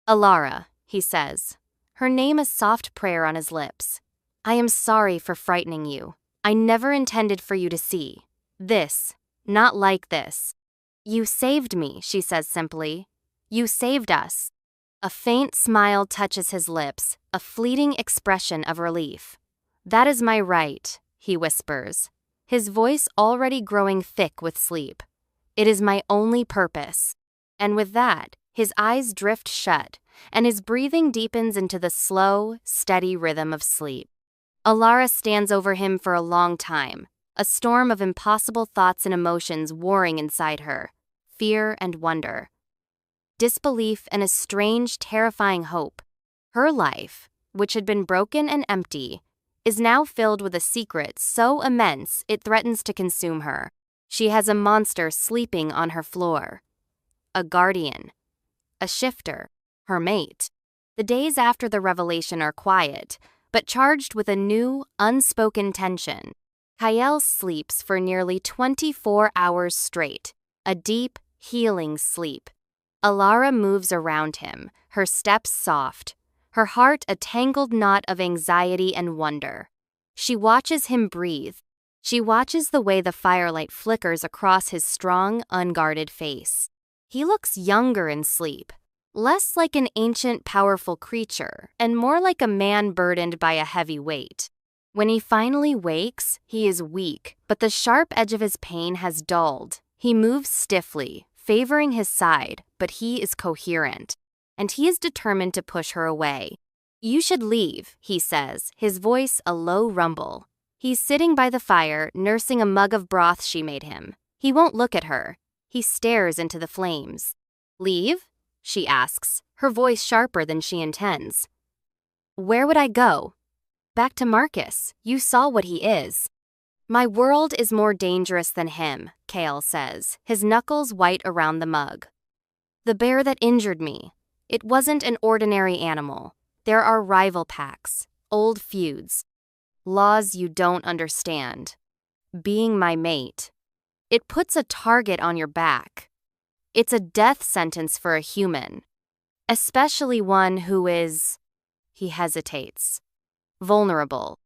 Alara, he says, her name a soft prayer on his lips. I am sorry for frightening you. I never intended for you to see this, not like this. You saved me, she says simply. You saved us. A faint smile touches his lips, a fleeting expression of relief. That is my right, he whispers, his voice already growing thick with sleep. It is my only purpose. And with that, his eyes drift shut, and his breathing deepens into the slow, steady rhythm of sleep. Alara stands over him for a long time, a storm of impossible thoughts and emotions warring inside her, fear and wonder, disbelief and a strange, terrifying hope. Her life, which had been broken and empty, is now filled with a secret so immense it threatens to consume her. She has a monster sleeping on her floor, a guardian, a shifter, her mate. The days after the revelation are quiet, but charged with a new, unspoken tension. Kyle sleeps for nearly 24 hours straight, a deep, healing sleep. Alara moves around him, her steps soft, her heart a tangled knot of anxiety and wonder. She watches him breathe. She watches the way the firelight flickers across his strong, unguarded face. He looks younger in sleep, less like an ancient, powerful creature, and more like a man burdened by a heavy weight. When he finally wakes, he is weak, but the sharp edge of his pain has dulled. He moves stiffly, favoring his side, but he is coherent, and he is determined to push her away. You should leave, he says, his voice a low rumble. He's sitting by the fire, nursing a mug of broth she made him. He won't look at her. He stares into the flames. Leave? She asks, her voice sharper than she intends. Where would I go? Back to Marcus. You saw what he is. My world is more dangerous than him, Kale says, his knuckles white around the mug. The bear that injured me. It wasn't an ordinary animal. There are rival packs, old feuds, laws you don't understand. Being my mate. It puts a target on your back. It's a death sentence for a human, especially one who is, he hesitates, vulnerable.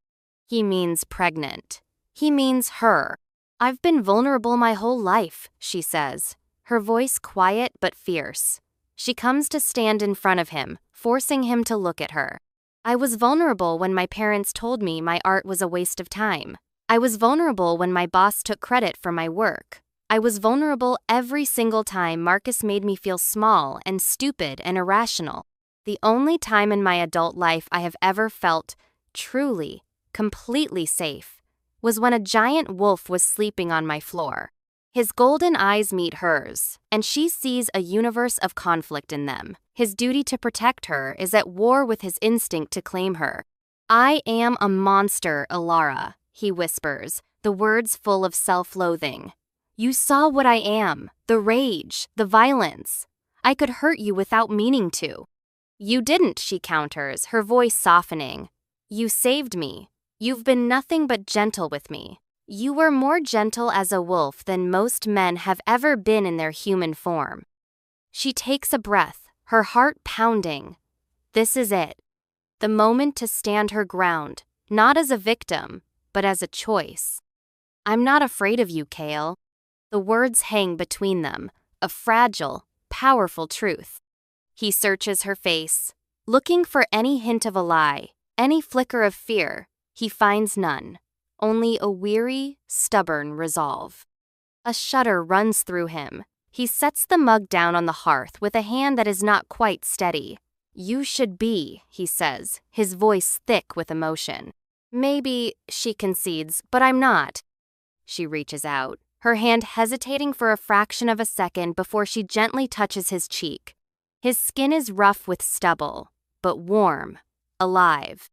He means pregnant. He means her. I've been vulnerable my whole life, she says, her voice quiet but fierce. She comes to stand in front of him, forcing him to look at her. I was vulnerable when my parents told me my art was a waste of time. I was vulnerable when my boss took credit for my work. I was vulnerable every single time Marcus made me feel small and stupid and irrational. The only time in my adult life I have ever felt truly, completely safe was when a giant wolf was sleeping on my floor. His golden eyes meet hers, and she sees a universe of conflict in them. His duty to protect her is at war with his instinct to claim her. I am a monster, Alara, he whispers, the words full of self-loathing. You saw what I am, the rage, the violence. I could hurt you without meaning to. You didn't, she counters, her voice softening. You saved me. You've been nothing but gentle with me. You were more gentle as a wolf than most men have ever been in their human form. She takes a breath, her heart pounding. This is it. The moment to stand her ground, not as a victim, but as a choice. I'm not afraid of you, Kale. The words hang between them, a fragile, powerful truth. He searches her face, looking for any hint of a lie, any flicker of fear. He finds none. Only a weary, stubborn resolve. A shudder runs through him. He sets the mug down on the hearth with a hand that is not quite steady. You should be, he says, his voice thick with emotion. Maybe, she concedes, but I'm not. She reaches out, her hand hesitating for a fraction of a second before she gently touches his cheek. His skin is rough with stubble, but warm, alive.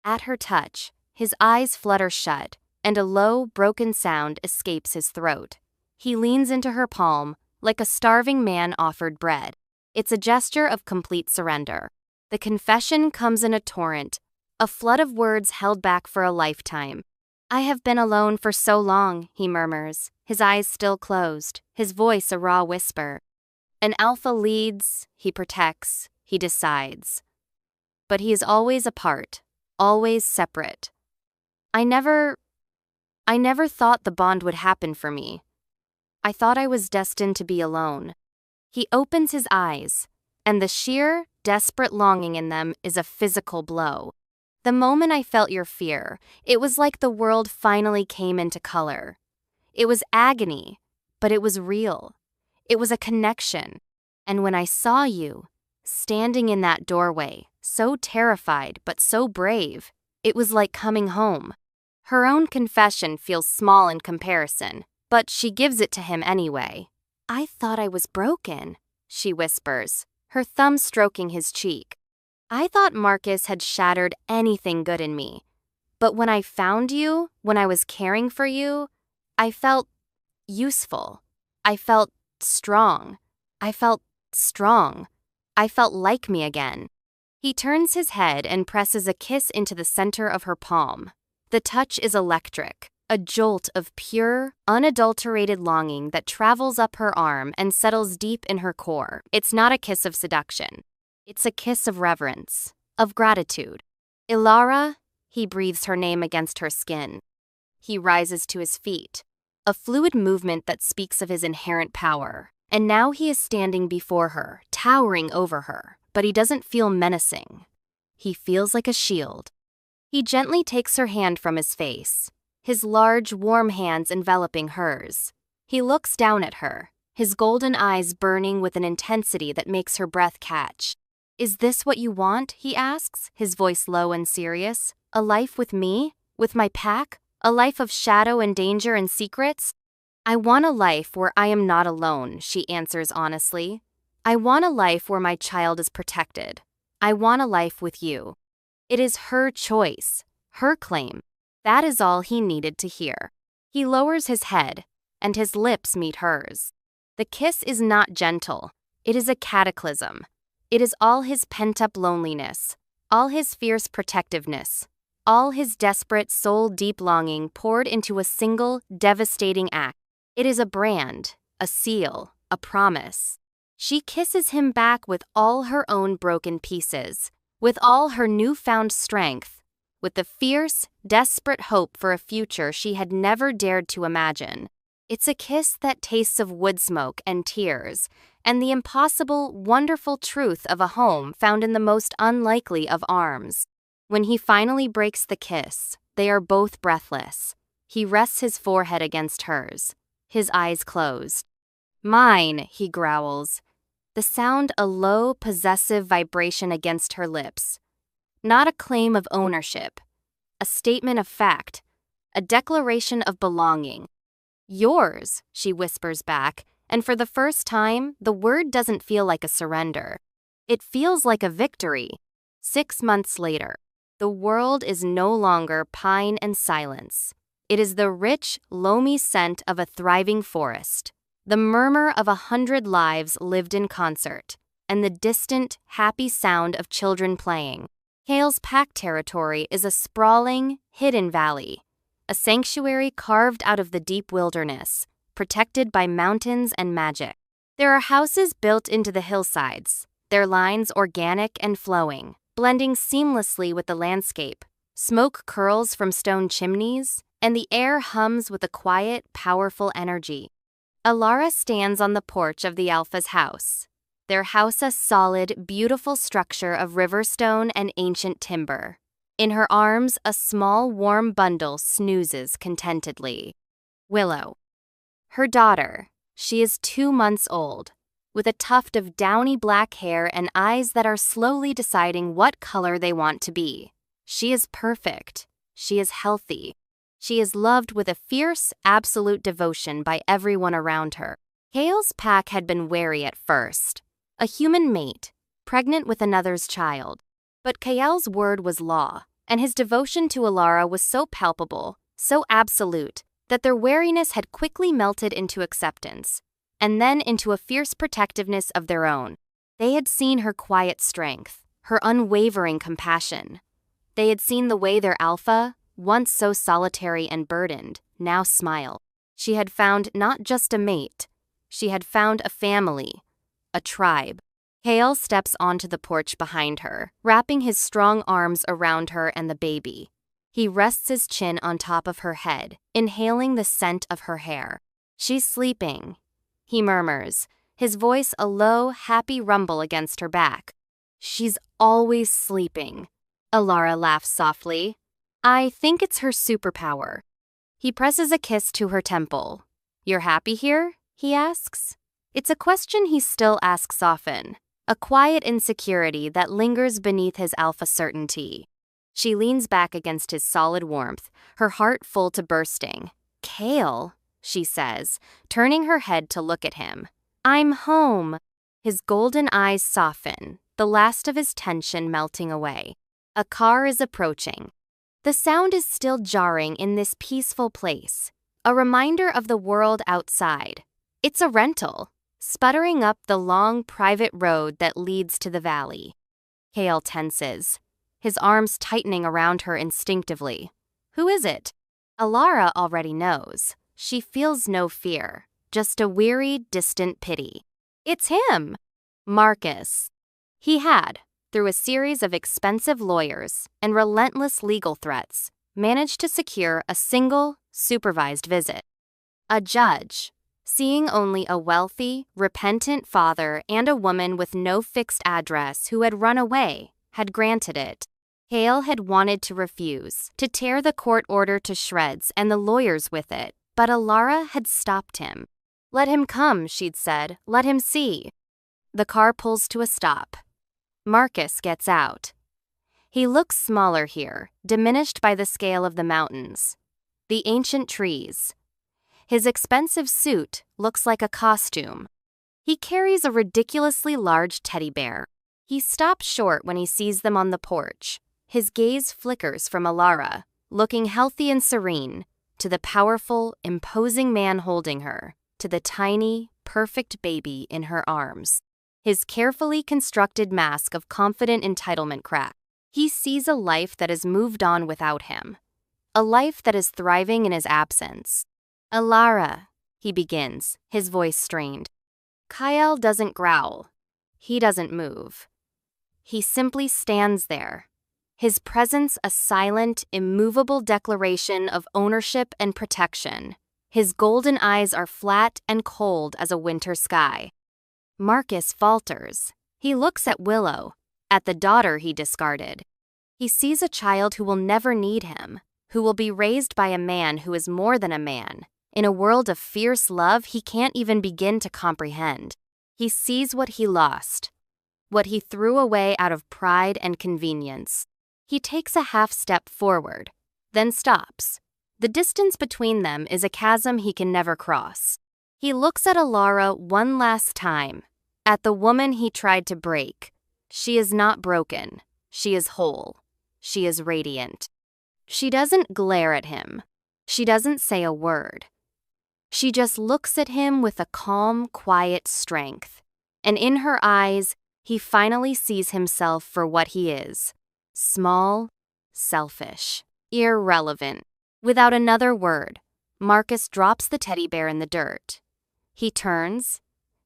At her touch, his eyes flutter shut, and a low, broken sound escapes his throat. He leans into her palm, like a starving man offered bread. It's a gesture of complete surrender. The confession comes in a torrent, a flood of words held back for a lifetime. I have been alone for so long, he murmurs, his eyes still closed, his voice a raw whisper. An alpha leads, he protects, he decides. But he is always apart, always separate. I never thought the bond would happen for me. I thought I was destined to be alone. He opens his eyes, and the sheer, desperate longing in them is a physical blow. The moment I felt your fear, it was like the world finally came into color. It was agony, but it was real. It was a connection. And when I saw you, standing in that doorway, so terrified but so brave, it was like coming home. Her own confession feels small in comparison, but she gives it to him anyway. I thought I was broken, she whispers, her thumb stroking his cheek. I thought Marcus had shattered anything good in me. But when I found you, when I was caring for you, I felt useful. I felt strong. I felt strong. I felt like me again. He turns his head and presses a kiss into the center of her palm. The touch is electric, a jolt of pure, unadulterated longing that travels up her arm and settles deep in her core. It's not a kiss of seduction. It's a kiss of reverence, of gratitude. Ilara, he breathes her name against her skin. He rises to his feet, a fluid movement that speaks of his inherent power. And now he is standing before her, towering over her, but he doesn't feel menacing. He feels like a shield. He gently takes her hand from his face, his large, warm hands enveloping hers. He looks down at her, his golden eyes burning with an intensity that makes her breath catch. Is this what you want? He asks, his voice low and serious. A life with me? With my pack? A life of shadow and danger and secrets? I want a life where I am not alone, she answers honestly. I want a life where my child is protected. I want a life with you. It is her choice, her claim. That is all he needed to hear. He lowers his head, and his lips meet hers. The kiss is not gentle. It is a cataclysm. It is all his pent-up loneliness, all his fierce protectiveness, all his desperate, soul-deep longing poured into a single, devastating act. It is a brand, a seal, a promise. She kisses him back with all her own broken pieces, with all her newfound strength, with the fierce, desperate hope for a future she had never dared to imagine. It's a kiss that tastes of wood smoke and tears, and the impossible, wonderful truth of a home found in the most unlikely of arms. When he finally breaks the kiss, they are both breathless. He rests his forehead against hers, his eyes closed. Mine, he growls, the sound a low, possessive vibration against her lips. Not a claim of ownership, a statement of fact, a declaration of belonging. Yours, she whispers back, and for the first time, the word doesn't feel like a surrender. It feels like a victory. 6 months later, the world is no longer pine and silence. It is the rich, loamy scent of a thriving forest, the murmur of 100 lives lived in concert, and the distant, happy sound of children playing. Hale's Pack territory is a sprawling, hidden valley, a sanctuary carved out of the deep wilderness, protected by mountains and magic. There are houses built into the hillsides, their lines organic and flowing, blending seamlessly with the landscape. Smoke curls from stone chimneys, and the air hums with a quiet, powerful energy. Ilara stands on the porch of the Alpha's house. Their house a solid, beautiful structure of riverstone and ancient timber. In her arms, a small, warm bundle snoozes contentedly. Willow. Her daughter. She is 2 months old, with a tuft of downy black hair and eyes that are slowly deciding what color they want to be. She is perfect. She is healthy. She is loved with a fierce, absolute devotion by everyone around her. Hale's pack had been wary at first. A human mate, pregnant with another's child. But Kael's word was law, and his devotion to Ilara was so palpable, so absolute, that their wariness had quickly melted into acceptance, and then into a fierce protectiveness of their own. They had seen her quiet strength, her unwavering compassion. They had seen the way their Alpha, once so solitary and burdened, now smiled. She had found not just a mate, she had found a family, a tribe. Hale steps onto the porch behind her, wrapping his strong arms around her and the baby. He rests his chin on top of her head, inhaling the scent of her hair. "She's sleeping," he murmurs, his voice a low, happy rumble against her back. "She's always sleeping." Alara laughs softly. "I think it's her superpower." He presses a kiss to her temple. "You're happy here?" he asks. It's a question he still asks often, a quiet insecurity that lingers beneath his alpha certainty. She leans back against his solid warmth, her heart full to bursting. "Kale," she says, turning her head to look at him. "I'm home." His golden eyes soften, the last of his tension melting away. A car is approaching. The sound is still jarring in this peaceful place, a reminder of the world outside. It's a rental, sputtering up the long private road that leads to the valley. Kale tenses, his arms tightening around her instinctively. Who is it? Alara already knows. She feels no fear, just a weary, distant pity. It's him! Marcus. He had, through a series of expensive lawyers and relentless legal threats, managed to secure a single, supervised visit. A judge, seeing only a wealthy, repentant father and a woman with no fixed address who had run away, had granted it. Kale had wanted to refuse, to tear the court order to shreds and the lawyers with it, but Alara had stopped him. "Let him come," she'd said. "Let him see." The car pulls to a stop. Marcus gets out. He looks smaller here, diminished by the scale of the mountains, the ancient trees. His expensive suit looks like a costume. He carries a ridiculously large teddy bear. He stops short when he sees them on the porch. His gaze flickers from Alara, looking healthy and serene, to the powerful, imposing man holding her, to the tiny, perfect baby in her arms. His carefully constructed mask of confident entitlement cracks. He sees a life that has moved on without him, a life that is thriving in his absence. "Alara," he begins, his voice strained. Kyle doesn't growl. He doesn't move. He simply stands there, his presence a silent, immovable declaration of ownership and protection. His golden eyes are flat and cold as a winter sky. Marcus falters. He looks at Willow, at the daughter he discarded. He sees a child who will never need him, who will be raised by a man who is more than a man, in a world of fierce love he can't even begin to comprehend. He sees what he lost, what he threw away out of pride and convenience. He takes a half step forward, then stops. The distance between them is a chasm he can never cross. He looks at Alara one last time, at the woman he tried to break. She is not broken. She is whole. She is radiant. She doesn't glare at him. She doesn't say a word. She just looks at him with a calm, quiet strength. And in her eyes, he finally sees himself for what he is. Small, selfish, irrelevant. Without another word, Marcus drops the teddy bear in the dirt. He turns,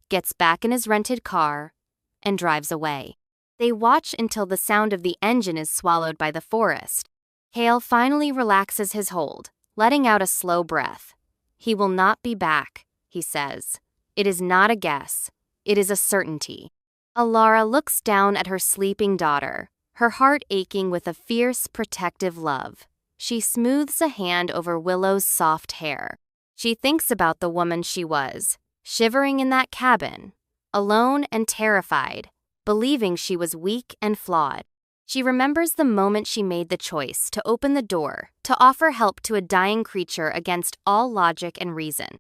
gets back in his rented car, and drives away. They watch until the sound of the engine is swallowed by the forest. Kale finally relaxes his hold, letting out a slow breath. He will not be back, he says. It is not a guess. It is a certainty. Alara looks down at her sleeping daughter, her heart aching with a fierce, protective love. She smooths a hand over Willow's soft hair. She thinks about the woman she was, shivering in that cabin, alone and terrified, believing she was weak and flawed. She remembers the moment she made the choice to open the door, to offer help to a dying creature against all logic and reason.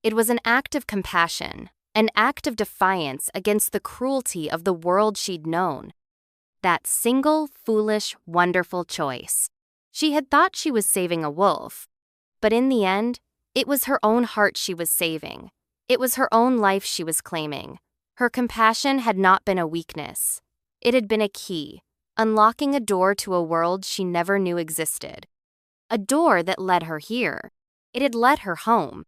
It was an act of compassion, an act of defiance against the cruelty of the world she'd known. That single, foolish, wonderful choice. She had thought she was saving a wolf, but in the end, it was her own heart she was saving. It was her own life she was claiming. Her compassion had not been a weakness. It had been a key, unlocking a door to a world she never knew existed. A door that led her here. It had led her home.